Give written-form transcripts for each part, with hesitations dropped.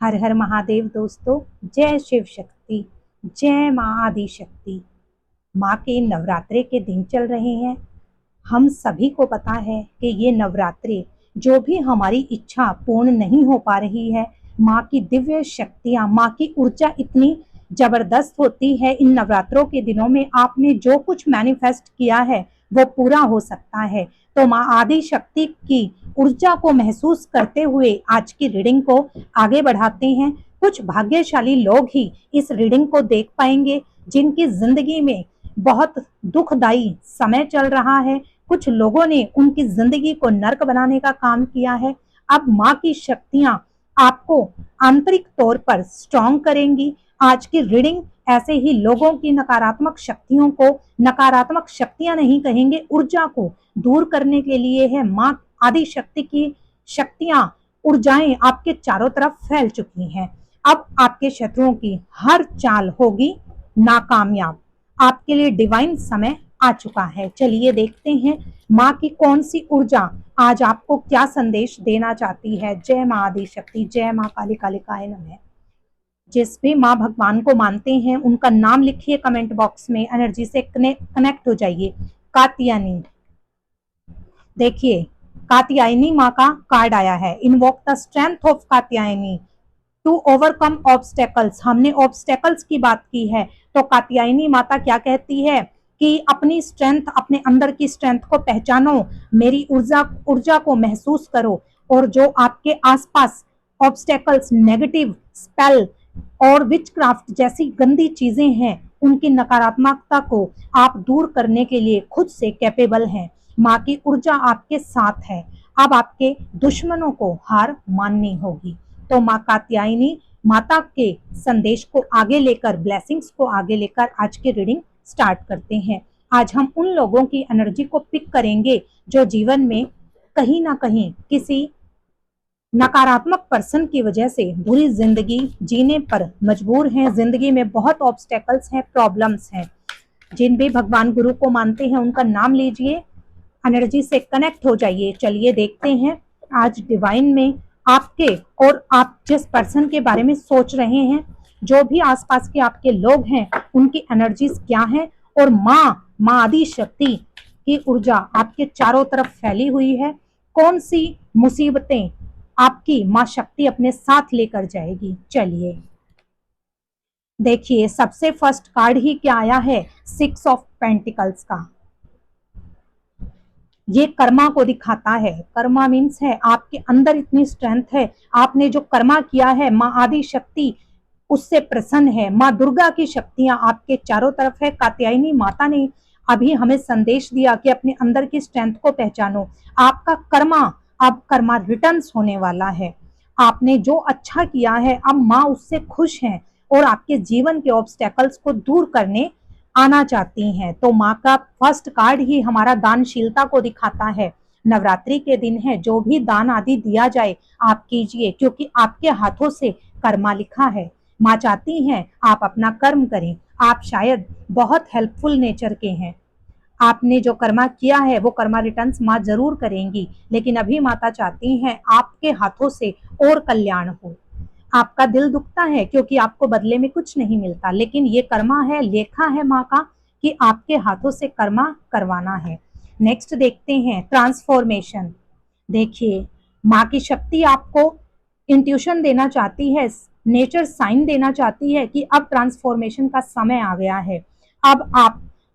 हर हर महादेव दोस्तों। जय शिव शक्ति, जय माँ आदि शक्ति। माँ के नवरात्रे के दिन चल रहे हैं। हम सभी को पता है कि ये नवरात्रे जो भी हमारी इच्छा पूर्ण नहीं हो पा रही है, माँ की दिव्य शक्तियाँ, माँ की ऊर्जा इतनी जबरदस्त होती है। इन नवरात्रों के दिनों में आपने जो कुछ मैनिफेस्ट किया है वो पूरा हो सकता है। तो माँ आदि शक्ति की ऊर्जा को महसूस करते हुए आज की रीडिंग को आगे बढ़ाते हैं। कुछ भाग्यशाली लोग ही इस रीडिंग को देख पाएंगे जिनकी जिंदगी में बहुत दुखदाई समय चल रहा है। कुछ लोगों ने उनकी जिंदगी को नर्क बनाने का काम किया है। अब माँ की शक्तियां आपको आंतरिक तौर पर स्ट्रॉन्ग करेंगी। आज की रीडिंग ऐसे ही लोगों की नकारात्मक शक्तियों को, नकारात्मक शक्तियां नहीं कहेंगे, ऊर्जा को दूर करने के लिए है। माँ आदि शक्ति की शक्तियां, ऊर्जाएं आपके चारों तरफ फैल चुकी हैं। अब आपके शत्रुओं की हर चाल होगी नाकामयाब। आपके लिए डिवाइन समय आ चुका है। चलिए देखते हैं माँ की कौन सी ऊर्जा आज आपको क्या संदेश देना चाहती है। जय माँ आदि शक्ति, जय माँ काली कालिकाय नमः। जिस भी माँ भगवान को मानते हैं उनका नाम लिखिए कमेंट बॉक्स में, एनर्जी से कनेक्ट हो जाइए। कात्यायनी, देखिए कात्यायनी माँ का कार्ड आया है। Invoke the strength of Katyayani to overcome obstacles. हमने ऑब्स्टेकल्स की बात की है, तो कात्यायनी माता क्या कहती है कि अपनी स्ट्रेंथ, अपने अंदर की स्ट्रेंथ को पहचानो, मेरी ऊर्जा को महसूस करो, और जो आपके आसपास ऑब्स्टेकल्स, नेगेटिव स्पेल और विचक्राफ्ट जैसी गंदी चीजें हैं, उनकी नकारात्मकता को आप दूर करने के लिए खुद से कैपेबल हैं। माँ की ऊर्जा आपके साथ है। अब आपके दुश्मनों को हार माननी होगी। तो माँ कात्यायनी माता के संदेश को आगे लेकर, ब्लेसिंग्स को आगे लेकर आज की रीडिंग स्टार्ट करते हैं। आज हम उन लोगों की एनर्जी को पिक करेंगे जो जीवन में कहीं ना कहीं किसी नकारात्मक पर्सन की वजह से बुरी जिंदगी जीने पर मजबूर हैं। जिंदगी में बहुत ऑब्स्टेकल्स हैं, प्रॉब्लम्स हैं। जिन भी भगवान गुरु को मानते हैं उनका नाम लीजिए, एनर्जी से कनेक्ट हो जाइए। चलिए देखते हैं आज डिवाइन में आपके, और आप जिस पर्सन के बारे में सोच रहे हैं, जो भी आसपास के आपके लोग हैं, उनकी एनर्जीज क्या है, और माँ आदि शक्ति की ऊर्जा आपके चारों तरफ फैली हुई है। कौन सी मुसीबतें आपकी माँ शक्ति अपने साथ लेकर जाएगी। चलिए देखिए, सबसे फर्स्ट कार्ड ही क्या आया है, 6 ऑफ पेंटिकल्स का। ये कर्मा को दिखाता है। कर्मा मीन्स है आपके अंदर इतनी स्ट्रेंथ है, आपने जो कर्मा किया है, माँ आदि शक्ति उससे प्रसन्न है। माँ दुर्गा की शक्तियां आपके चारों तरफ है। कात्यायनी माता ने अभी हमें संदेश दिया कि अपने अंदर की स्ट्रेंथ को पहचानो। आपका कर्मा, अब कर्मा रिटर्न्स होने वाला है। आपने जो अच्छा किया है, अब माँ उससे खुश है और आपके जीवन के ऑब्स्टेकल्स को दूर करने आना चाहती हैं। तो माँ का फर्स्ट कार्ड ही हमारा दानशीलता को दिखाता है। नवरात्रि के दिन है, जो भी दान आदि दिया जाए आप कीजिए, क्योंकि आपके हाथों से कर्मा लिखा है। माँ चाहती हैं आप अपना कर्म करें। आप शायद बहुत हेल्पफुल नेचर के हैं। आपने जो कर्मा किया है वो कर्मा रिटर्न्स माँ जरूर करेंगी, लेकिन अभी माता चाहती हैं आपके हाथों से और कल्याण हो। आपका दिल दुखता है क्योंकि आपको बदले में कुछ नहीं मिलता, लेकिन ये कर्मा है, लेखा है माँ का कि आपके हाथों से कर्मा करवाना है। नेक्स्ट देखते हैं ट्रांसफॉर्मेशन। देखिए, माँ की शक्ति आपको इंट्यूशन देना चाहती है, नेचर साइन देना चाहती है कि अब ट्रांसफॉर्मेशन का समय आ गया है। अब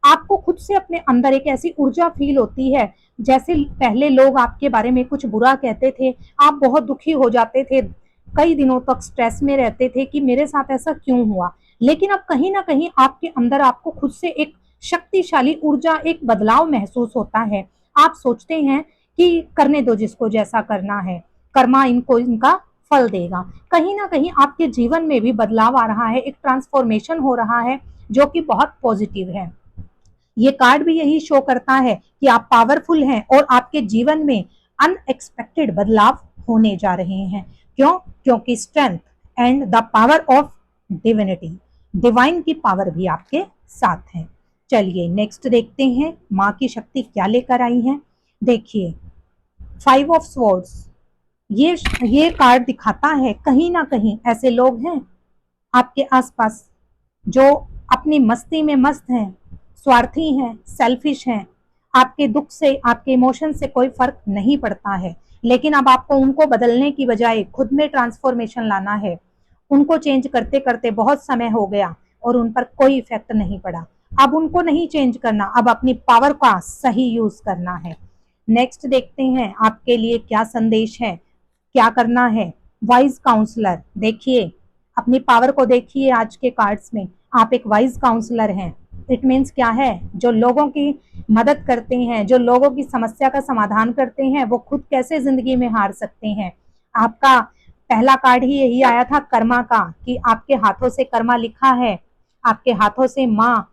आपको खुद से अपने अंदर एक ऐसी ऊर्जा फील होती है, जैसे पहले लोग आपके बारे में कुछ बुरा कहते थे, आप बहुत दुखी हो जाते थे, कई दिनों तक स्ट्रेस में रहते थे कि मेरे साथ ऐसा क्यों हुआ। लेकिन अब कहीं ना कहीं आपके अंदर आपको खुद से एक शक्तिशाली ऊर्जा, एक बदलाव महसूस होता है। आप सोचते हैं कि करने दो जिसको जैसा करना है, कर्मा इनको इनका फल देगा। कहीं ना कहीं आपके जीवन में भी बदलाव आ रहा है, एक ट्रांसफॉर्मेशन हो रहा है जो कि बहुत पॉजिटिव है। ये कार्ड भी यही शो करता है कि आप पावरफुल हैं और आपके जीवन में अनएक्सपेक्टेड बदलाव होने जा रहे हैं। क्यों? क्योंकि strength and the power of divinity, divine की पावर भी आपके साथ है। चलिए नेक्स्ट देखते हैं माँ की शक्ति क्या लेकर आई है। देखिए, 5 ऑफ स्वॉर्ड्स, ये कार्ड दिखाता है कहीं ना कहीं ऐसे लोग हैं आपके आसपास जो अपनी मस्ती में मस्त हैं, स्वार्थी हैं, सेल्फिश हैं। आपके दुख से, आपके इमोशन से कोई फर्क नहीं पड़ता है, लेकिन अब आपको उनको बदलने की बजाय खुद में ट्रांसफॉर्मेशन लाना है। उनको चेंज करते करते बहुत समय हो गया और उन पर कोई इफेक्ट नहीं पड़ा। अब उनको नहीं चेंज करना, अब अपनी पावर का सही यूज करना है। नेक्स्ट देखते हैं आपके लिए क्या संदेश है, क्या करना है। वाइज काउंसलर, देखिए अपनी पावर को देखिए। आज के कार्ड्स में आप एक वाइज काउंसलर हैं। इट मीन्स क्या है, जो लोगों की मदद करते हैं, जो लोगों की समस्या का समाधान करते हैं, वो खुद कैसे जिंदगी में हार सकते हैं। आपका पहला कार्ड ही यही आया था कर्मा का, कि आपके हाथों से कर्मा लिखा है। आपके हाथों से माँ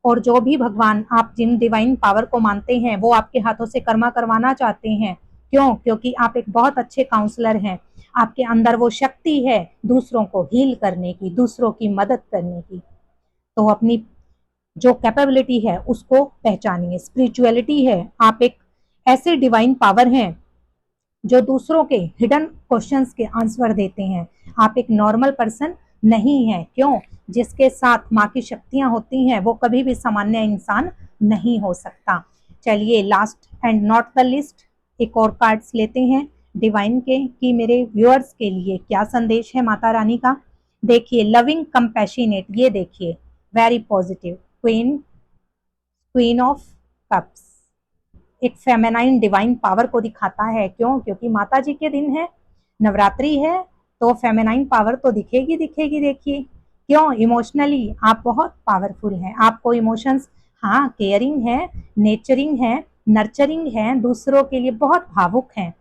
और जो भी भगवान, आप जिन डिवाइन पावर को मानते हैं, वो आपके हाथों से कर्मा करवाना चाहते हैं। क्यों? क्योंकि आप एक बहुत अच्छे काउंसलर हैं। आपके अंदर वो शक्ति है दूसरों को हील करने की, दूसरों की मदद करने की। तो अपनी जो कैपेबिलिटी है उसको पहचानिए। स्पिरिचुअलिटी है, आप एक ऐसे डिवाइन पावर हैं जो दूसरों के हिडन क्वेश्चंस के आंसर देते हैं। आप एक नॉर्मल पर्सन नहीं है। क्यों? जिसके साथ माँ की शक्तियां होती हैं वो कभी भी सामान्य इंसान नहीं हो सकता। चलिए last and not the list एक और कार्ड्स लेते हैं डिवाइन के, कि मेरे व्यूअर्स के लिए क्या संदेश है माता रानी का। देखिए लविंग कंपैशनेट, ये देखिए very positive. Queen of cups एक फेमेनाइन डिवाइन पावर को दिखाता है। क्यों? क्योंकि माता जी के दिन है, नवरात्रि है, तो फेमेनाइन पावर तो दिखेगी दिखेगी। देखिए क्यों, इमोशनली आप बहुत पावरफुल हैं। आपको इमोशंस, हाँ, केयरिंग है, नेचरिंग है, नर्चरिंग है, दूसरों के लिए बहुत भावुक हैं।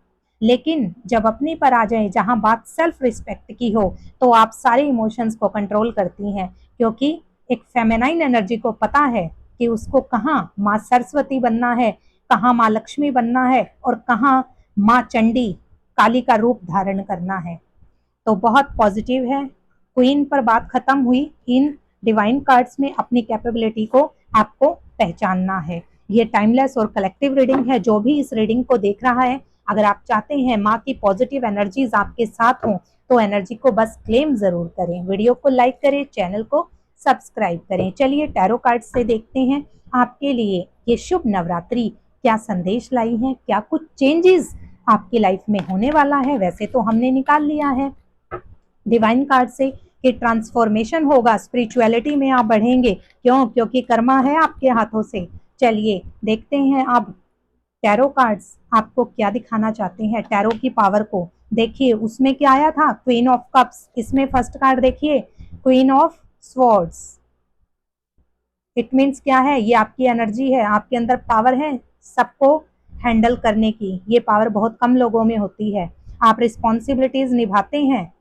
लेकिन जब अपने पर आ जाए, जहां बात सेल्फ रिस्पेक्ट की हो, तो आप सारे इमोशंस को कंट्रोल करती हैं। क्योंकि एक फेमेनाइन एनर्जी को पता है कि उसको कहाँ माँ सरस्वती बनना है, कहाँ माँ लक्ष्मी बनना है, और कहाँ माँ चंडी काली का रूप धारण करना है। तो बहुत पॉजिटिव है। क्वीन पर बात खत्म हुई। इन डिवाइन कार्ड्स में अपनी कैपेबिलिटी को आपको पहचानना है। ये टाइमलेस और कलेक्टिव रीडिंग है। जो भी इस रीडिंग को देख रहा है, अगर आप चाहते हैं माँ की पॉजिटिव एनर्जीज आपके साथ हों, तो एनर्जी को बस क्लेम जरूर करें। वीडियो को लाइक करें, चैनल को सब्सक्राइब करें। चलिए टैरो कार्ड से देखते हैं आपके लिए ये शुभ नवरात्रि क्या संदेश लाई है, क्या कुछ चेंजेस आपकी लाइफ में होने वाला है। वैसे तो हमने निकाल लिया है डिवाइन कार्ड से कि ट्रांसफॉर्मेशन होगा, स्पिरिचुअलिटी में आप बढ़ेंगे। क्यों? क्योंकि कर्मा है आपके हाथों से। चलिए देखते हैं अब टैरो कार्ड्स आपको क्या दिखाना चाहते हैं। टैरो की पावर को देखिए, उसमें क्या आया था, क्वीन ऑफ कप्स। इसमें फर्स्ट कार्ड देखिए, queen of swords. It means क्या है, ये आपकी एनर्जी है, आपके अंदर पावर है सबको हैंडल करने की। ये पावर बहुत कम लोगों में होती है। आप रिस्पॉन्सिबिलिटीज निभाते हैं।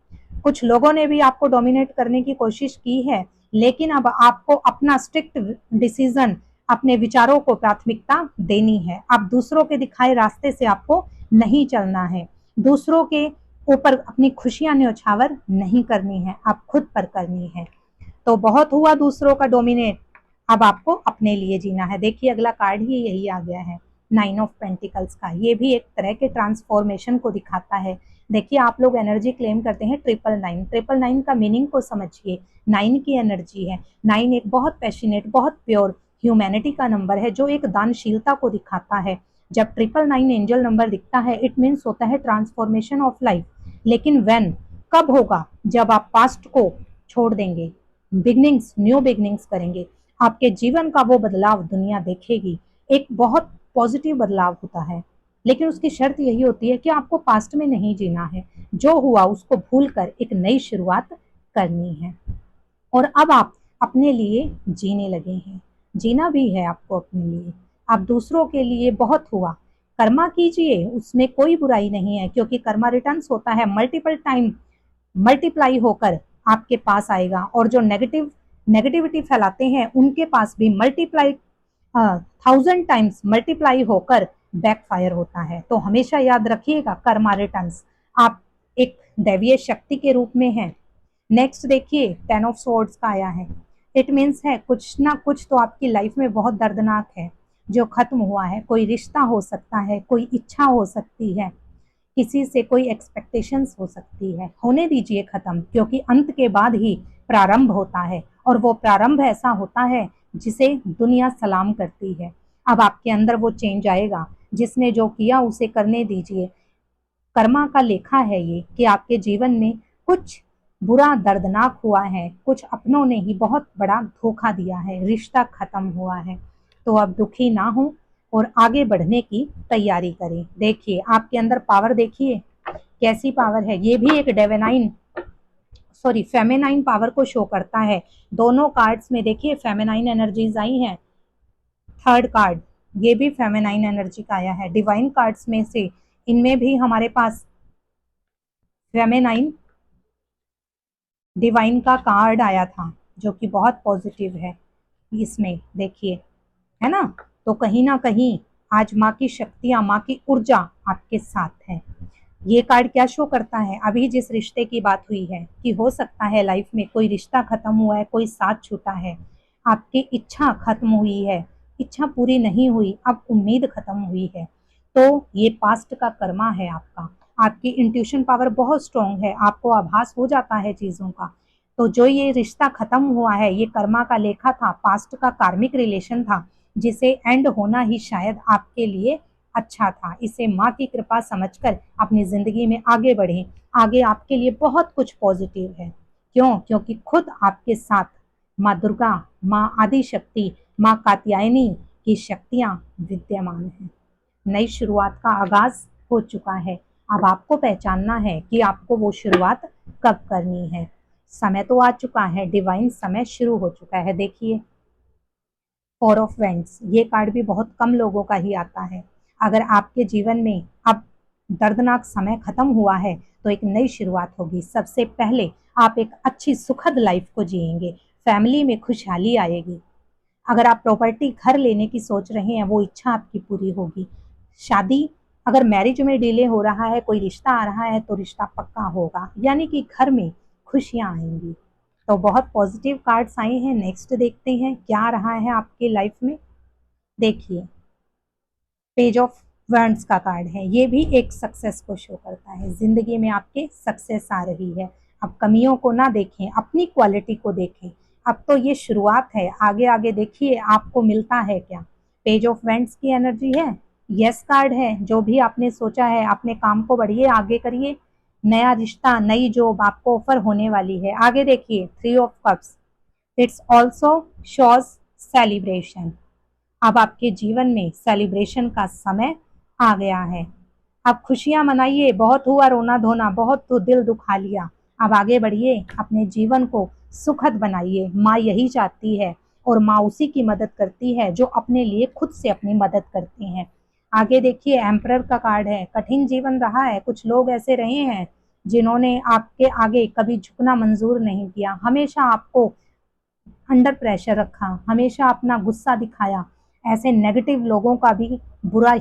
कुछ लोगों ने भी आपको डोमिनेट करने की कोशिश की है, लेकिन अब आपको अपना स्ट्रिक्ट डिसीजन, अपने विचारों को प्राथमिकता देनी है। अब दूसरों के दिखाए रास्ते से आपको नहीं चलना है। दूसरों के ऊपर अपनी खुशियां न्यौछावर नहीं करनी है, आप खुद पर करनी है। तो बहुत हुआ दूसरों का डोमिनेट, अब आपको अपने लिए जीना है। देखिए अगला कार्ड ही यही आ गया है, 9 ऑफ पेंटिकल्स का। ये भी एक तरह के ट्रांसफॉर्मेशन को दिखाता है। देखिए आप लोग एनर्जी क्लेम करते हैं 999। 999 का मीनिंग को समझिए। 9 की एनर्जी है। 9 एक बहुत पैशनेट, बहुत प्योर ह्यूमैनिटी का नंबर है, जो एक दानशीलता को दिखाता है। जब 999 एंजल नंबर दिखता है, इट मीन्स होता है ट्रांसफॉर्मेशन ऑफ लाइफ। लेकिन व्हेन, कब होगा? जब आप पास्ट को छोड़ देंगे, बिगनिंग्स, न्यू बिगनिंग्स करेंगे। आपके जीवन का वो बदलाव दुनिया देखेगी। एक बहुत पॉजिटिव बदलाव होता है, लेकिन उसकी शर्त यही होती है कि आपको पास्ट में नहीं जीना है। जो हुआ उसको भूलकर एक नई शुरुआत करनी है। और अब आप अपने लिए जीने लगे हैं। जीना भी है आपको अपने लिए। आप दूसरों के लिए, बहुत हुआ, कर्मा कीजिए, उसमें कोई बुराई नहीं है। क्योंकि कर्मा रिटर्न्स होता है, मल्टीपल टाइम मल्टीप्लाई होकर आपके पास आएगा। और जो नेगेटिविटी फैलाते हैं, उनके पास भी मल्टीप्लाई 1000 टाइम्स मल्टीप्लाई होकर बैकफायर होता है। तो हमेशा याद रखिएगा, कर्मा रिटर्न्स, आप एक दैवीय शक्ति के रूप में हैं। नेक्स्ट देखिए 10 ऑफ स्वॉर्ड्स का आया है। इट मीन्स है कुछ ना कुछ तो आपकी लाइफ में बहुत दर्दनाक है जो खत्म हुआ है। कोई रिश्ता हो सकता है, कोई इच्छा हो सकती है, किसी से कोई एक्सपेक्टेशंस हो सकती है, होने दीजिए खत्म, क्योंकि अंत के बाद ही प्रारंभ होता है और वो प्रारंभ ऐसा होता है जिसे दुनिया सलाम करती है। अब आपके अंदर वो चेंज आएगा। जिसने जो किया उसे करने दीजिए। कर्मा का लेखा है ये कि आपके जीवन में कुछ बुरा दर्दनाक हुआ है, कुछ अपनों ने ही बहुत बड़ा धोखा दिया है, रिश्ता खत्म हुआ है। तो अब दुखी ना हो और आगे बढ़ने की तैयारी करें। देखिए आपके अंदर पावर, देखिए कैसी पावर है। ये भी एक डिवाइन सॉरी फेमिनाइन पावर को शो करता है। दोनों कार्ड्स में देखिए फेमिनाइन एनर्जीज आई हैं। थर्ड कार्ड ये भी फेमिनाइन एनर्जी का आया है। डिवाइन कार्ड्स में से इनमें भी हमारे पास फेमिनाइन डिवाइन का कार्ड आया था, जो कि बहुत पॉजिटिव है। इसमें देखिए, है ना। तो कहीं ना कहीं आज माँ की शक्तियां, माँ की ऊर्जा आपके साथ है। ये कार्ड क्या शो करता है, अभी जिस रिश्ते की बात हुई है कि हो सकता है लाइफ में कोई रिश्ता खत्म हुआ है, कोई साथ छूटा है, आपकी इच्छा खत्म हुई है, इच्छा पूरी नहीं हुई, अब उम्मीद खत्म हुई है। तो ये पास्ट का कर्मा है आपका। आपकी इंट्यूशन पावर बहुत स्ट्रांग है, आपको आभास हो जाता है चीजों का। तो जो ये रिश्ता खत्म हुआ है, ये कर्मा का लेखा था, पास्ट का कार्मिक रिलेशन था, जिसे एंड होना ही शायद आपके लिए अच्छा था। इसे माँ की कृपा समझकर अपनी जिंदगी में आगे बढ़ें। आगे आपके लिए बहुत कुछ पॉजिटिव है। क्यों? क्योंकि खुद आपके साथ माँ दुर्गा, माँ आदि शक्ति, माँ कात्यायनी की शक्तियाँ विद्यमान हैं। नई शुरुआत का आगाज हो चुका है। अब आपको पहचानना है कि आपको वो शुरुआत कब करनी है। समय तो आ चुका है, डिवाइन समय शुरू हो चुका है। देखिए फोर ऑफ वेंट्स, ये कार्ड भी बहुत कम लोगों का ही आता है। अगर आपके जीवन में अब दर्दनाक समय खत्म हुआ है तो एक नई शुरुआत होगी। सबसे पहले आप एक अच्छी सुखद लाइफ को जिएंगे, फैमिली में खुशहाली आएगी। अगर आप प्रॉपर्टी घर लेने की सोच रहे हैं, वो इच्छा आपकी पूरी होगी। शादी, अगर मैरिज में डिले हो रहा है, कोई रिश्ता आ रहा है, तो रिश्ता पक्का होगा, यानी कि घर में खुशियां आएंगी। तो बहुत पॉजिटिव कार्ड्स आए हैं। नेक्स्ट देखते हैं क्या रहा है आपकी लाइफ में। देखिए पेज ऑफ वंड्स का कार्ड है, ये भी एक सक्सेस को शो करता है। जिंदगी में आपके सक्सेस आ रही है। अब कमियों को ना देखें, अपनी क्वालिटी को देखें। अब तो ये शुरुआत है, आगे आगे देखिए आपको मिलता है क्या। पेज ऑफ वंड्स की एनर्जी है, यस कार्ड है। जो भी आपने सोचा है, अपने काम को बढ़िए, आगे करिए। नया रिश्ता, नई जॉब आपको ऑफर होने वाली है। आगे देखिए three of cups, it's also shows celebration. अब आपके जीवन में सेलिब्रेशन का समय आ गया है। अब खुशियां मनाइए। बहुत हुआ रोना धोना, बहुत तो दिल दुखा लिया। अब आगे बढ़िए, अपने जीवन को सुखद बनाइए। माँ यही चाहती है और माँ उसी की मदद करती है जो अपने लिए खुद से अपनी मदद करते हैं। आगे देखिए एम्परर का कार्ड है। कठिन जीवन रहा है, कुछ लोग ऐसे रहे हैं जिन्होंने आपके आगे कभी झुकना मंजूर नहीं किया, हमेशा आपको अंडर प्रेशर रखा, हमेशा अपना गुस्सा दिखाया। ऐसे नेगेटिव लोगों का भी बुरा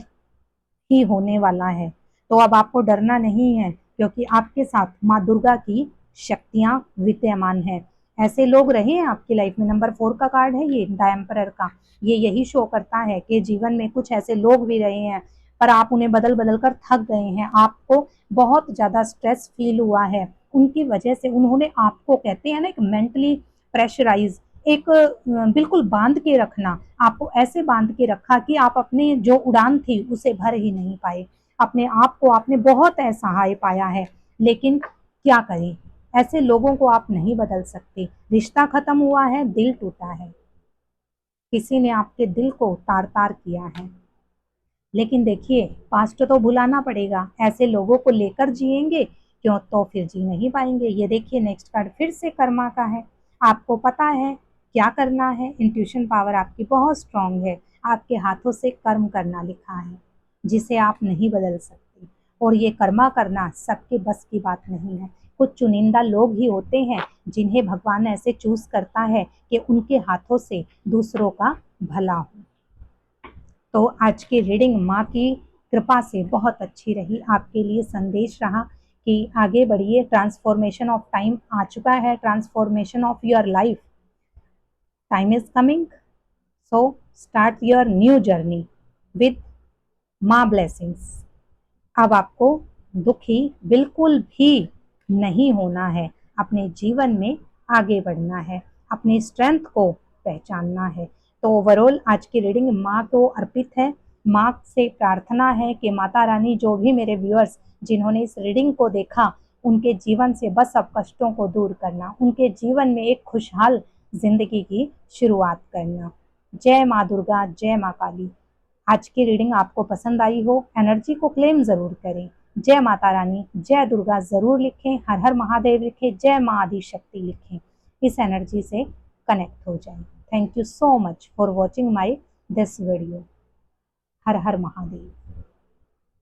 ही होने वाला है। तो अब आपको डरना नहीं है, क्योंकि आपके साथ माँ दुर्गा की शक्तियां विद्यमान है। ऐसे लोग रहे हैं आपकी लाइफ में। नंबर 4 का कार्ड है ये, द एम्परर का। ये यही शो करता है कि जीवन में कुछ ऐसे लोग भी रहे हैं, पर आप उन्हें बदल बदल कर थक गए हैं। आपको बहुत ज्यादा स्ट्रेस फील हुआ है उनकी वजह से। उन्होंने आपको, कहते हैं ना, एक मेंटली प्रेशराइज, एक बिल्कुल बांध के रखना, आपको ऐसे बांध के रखा कि आप अपने जो उड़ान थी उसे भर ही नहीं पाए। अपने आप को आपने बहुत असहाय पाया है। लेकिन क्या करें, ऐसे लोगों को आप नहीं बदल सकते। रिश्ता खत्म हुआ है, दिल टूटा है, किसी ने आपके दिल को तार तार किया है। लेकिन देखिए पास्ट तो भुलाना पड़ेगा। ऐसे लोगों को लेकर जिएंगे क्यों, तो फिर जी नहीं पाएंगे। ये देखिए नेक्स्ट कार्ड फिर से कर्मा का है। आपको पता है क्या करना है। इंट्यूशन पावर आपकी बहुत स्ट्रांग है। आपके हाथों से कर्म करना लिखा है, जिसे आप नहीं बदल सकते। और ये कर्मा करना सबके बस की बात नहीं है। कुछ चुनिंदा लोग ही होते हैं जिन्हें भगवान ऐसे चूज करता है कि उनके हाथों से दूसरों का भला हो। तो आज की रीडिंग माँ की कृपा से बहुत अच्छी रही। आपके लिए संदेश रहा कि आगे बढ़िए। ट्रांसफॉर्मेशन ऑफ टाइम आ चुका है, transformation of your life time is coming. So start your new journey with माँ ब्लेसिंग्स। अब आपको दुखी बिल्कुल भी नहीं होना है, अपने जीवन में आगे बढ़ना है, अपनी स्ट्रेंथ को पहचानना है। तो ओवरऑल आज की रीडिंग माँ को अर्पित है। माँ से प्रार्थना है कि माता रानी जो भी मेरे व्यूअर्स जिन्होंने इस रीडिंग को देखा, उनके जीवन से बस अब कष्टों को दूर करना, उनके जीवन में एक खुशहाल जिंदगी की शुरुआत करना। जय माँ दुर्गा, जय माँ काली। आज की रीडिंग आपको पसंद आई हो, एनर्जी को क्लेम जरूर करें। जय माता रानी, जय दुर्गा जरूर लिखें, हर हर महादेव लिखें, जय माँ आदि शक्ति लिखें। इस एनर्जी से कनेक्ट हो जाएं। Thank you so much for watching my this video. Her her Mahadev.